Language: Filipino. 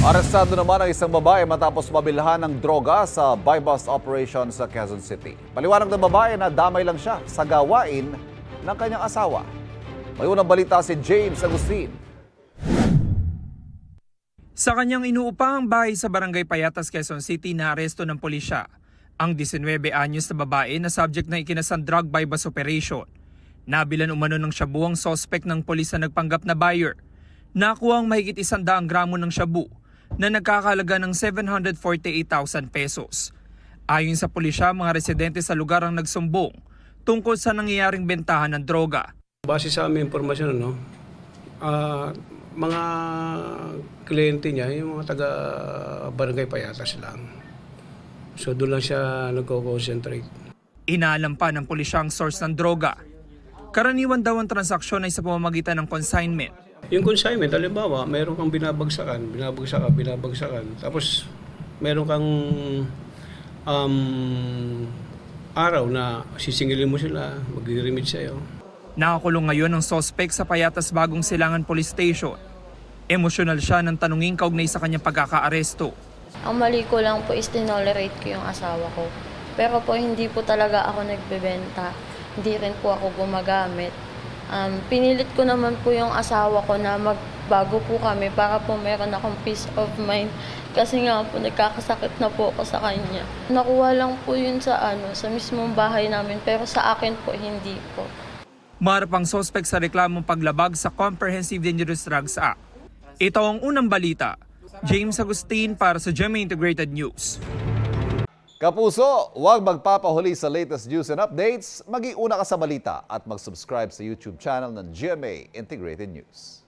Arestado naman ang isang babae matapos mabilhan ng droga sa buy-bust operation sa Quezon City. Paliwanag ng babae na damay lang siya sa gawain ng kanyang asawa. May unang balita si James Agustin. Sa kanyang inuupahang bahay sa Barangay Payatas, Quezon City, naaresto ng pulisya ang 19 anyos na babae na subject na ikinasang drug buy-bust operation. Nabilan umano ng shabu ang suspect ng pulis na nagpanggap na buyer. Nakuha ang mahigit 100 gramo ng shabu na nagkakahalaga ng 748,000 pesos. Ayon sa pulisya, mga residente sa lugar ang nagsumbong tungkol sa nangyayaring bentahan ng droga. Base sa aming impormasyon, mga kliyente niya, yung mga taga Barangay Payatas lang. So doon lang siya nagko-concentrate. Inaalam pa ng pulisya ang source ng droga. Karaniwan daw ang transaksyon ay sa pamamagitan ng consignment. Yung consignment, halimbawa, meron kang binabagsakan. Tapos meron kang araw na sisingilin mo sila, mag-remit sa'yo. Nakakulong ngayon ang suspect sa Payatas Bagong Silangan Police Station. Emosyonal siya nang tanungin kaugnay sa kanyang pagkakaaresto. Ang mali ko lang po is tinolerate ko yung asawa ko. Pero po hindi po talaga ako nagbebenta. Hindi rin po ako gumagamit. Pinilit ko naman po yung asawa ko na magbago po kami para po meron akong peace of mind. Kasi nga po nagkakasakit na po ako sa kanya. Nakuha lang po yun sa mismong bahay namin pero sa akin po hindi po. Maharap ang suspect sa reklamong paglabag sa Comprehensive Dangerous Drugs Act. Ito ang unang balita. James Agustin para sa GMA Integrated News. Kapuso, huwag magpapahuli sa latest news and updates. Mag-iuna ka sa balita at mag-subscribe sa YouTube channel ng GMA Integrated News.